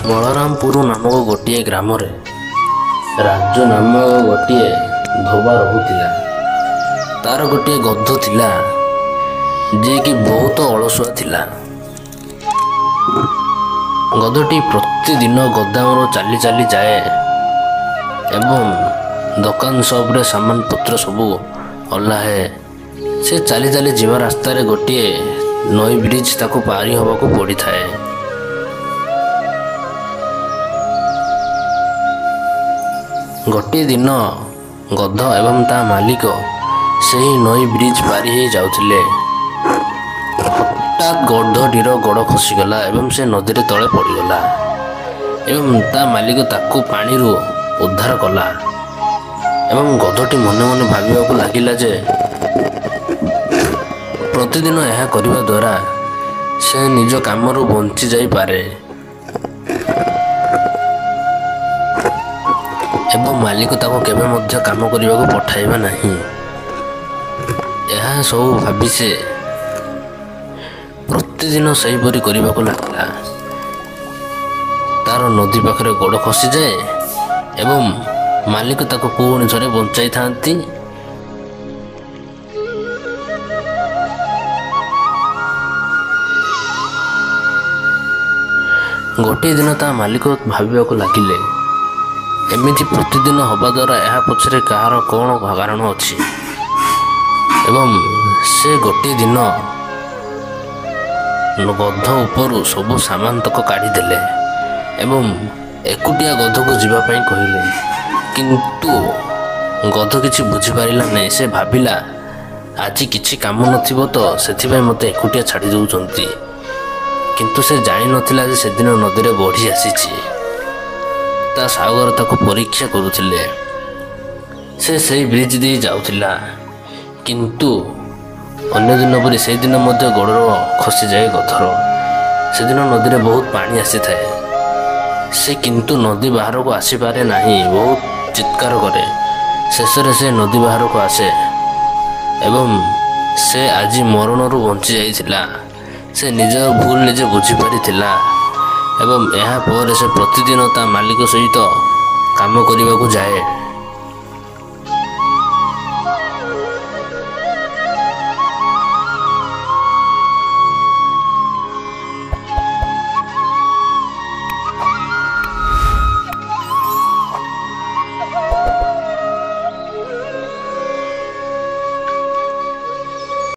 ବଳରାମପୁର ନାମକ ଗୋଟିଏ ଗ୍ରାମରେ ରାଜୁ ନାମକ ଗୋଟିଏ ଧୋବା ରହୁଥିଲା। ତାର ଗୋଟିଏ ଗଧ ଥିଲା, ଯିଏକି ବହୁତ ଅଳସୁଆ ଥିଲା। ଗଧଟି ପ୍ରତିଦିନ ଗୋଦାମରୁ ଚାଲି ଚାଲି ଯାଏ ଏବଂ ଦୋକାନ ସପରେ ସାମାନ ପତ୍ର ସବୁ ଓହ୍ଲାଏ। ସେ ଚାଲି ଚାଲି ଯିବା ରାସ୍ତାରେ ଗୋଟିଏ ନଈ ବ୍ରିଜ ତାକୁ ପାରି ହେବାକୁ ପଡ଼ିଥାଏ। ଗୋଟିଏ ଦିନ ଗଧ ଏବଂ ତା ମାଲିକ ସେହି ନଈ ବ୍ରିଜ ପାରି ହେଇ ଯାଉଥିଲେ। ହଠାତ୍ ଗଧଟିର ଗୋଡ଼ ଖସିଗଲା ଏବଂ ସେ ନଦୀରେ ତଳେ ପଡ଼ିଗଲା ଏବଂ ତା ମାଲିକ ତାକୁ ପାଣିରୁ ଉଦ୍ଧାର କଲା। ଏବଂ ଗଧଟି ମନେ ମନେ ଭାବିବାକୁ ଲାଗିଲା ଯେ ପ୍ରତିଦିନ ଏହା କରିବା ଦ୍ୱାରା ସେ ନିଜ କାମରୁ ବଞ୍ଚି ଯାଇପାରେ ଏବଂ ମାଲିକ ତାକୁ କେବେ ମଧ୍ୟ କାମ କରିବାକୁ ପଠାଇବା ନାହିଁ। ଏହା ସବୁ ଭାବି ସେ ପ୍ରତିଦିନ ସେହିପରି କରିବାକୁ ଲାଗିଲା। ତାର ନଦୀ ପାଖରେ ଗୋଡ଼ ଖସିଯାଏ ଏବଂ ମାଲିକ ତାକୁ ପୁଣି ଥରେ ବଞ୍ଚାଇଥାନ୍ତି। ଗୋଟିଏ ଦିନ ତା ମାଲିକ ଭାବିବାକୁ ଲାଗିଲେ, ଏମିତି ପ୍ରତିଦିନ ହେବା ଦ୍ୱାରା ଏହା ପଛରେ କାହାର କ'ଣ କାରଣ ଅଛି। ଏବଂ ସେ ଗୋଟିଏ ଦିନ ଗଧ ଉପରୁ ସବୁ ସାମାନତକ କାଢ଼ିଦେଲେ ଏବଂ ଏକୁଟିଆ ଗଧକୁ ଯିବା ପାଇଁ କହିଲେ। କିନ୍ତୁ ଗଧ କିଛି ବୁଝିପାରିଲା ନାହିଁ। ସେ ଭାବିଲା, ଆଜି କିଛି କାମ ନଥିବ ତ ସେଥିପାଇଁ ମୋତେ ଏକୁଟିଆ ଛାଡ଼ି ଦେଉଛନ୍ତି। କିନ୍ତୁ ସେ ଜାଣିନଥିଲା ଯେ ସେଦିନ ନଦୀରେ ବଢ଼ି ଆସିଛି। ତା ସାହୁକାର ତାକୁ ପରୀକ୍ଷା କରୁଥିଲେ। ସେ ସେଇ ବ୍ରିଜ ଦେଇ ଯାଉଥିଲା, କିନ୍ତୁ ଅନ୍ୟ ଦିନ ପରି ସେଇଦିନ ମଧ୍ୟ ଗୋଡ଼ ଖସିଯାଏ ଗଧର। ସେଦିନ ନଦୀରେ ବହୁତ ପାଣି ଆସିଥାଏ। ସେ କିନ୍ତୁ ନଦୀ ବାହାରକୁ ଆସିପାରେ ନାହିଁ, ବହୁତ ଚିତ୍କାର କରେ। ଶେଷରେ ସେ ନଦୀ ବାହାରକୁ ଆସେ ଏବଂ ସେ ଆଜି ମରଣରୁ ବଞ୍ଚି ଯାଇଥିଲା। ସେ ନିଜର ଭୁଲ ନିଜେ ବୁଝିପାରିଥିଲା ଏବଂ ଏହା ପରେ ସେ ପ୍ରତିଦିନ ତା ମାଲିକ ସହିତ କାମ କରିବାକୁ ଯାଏ।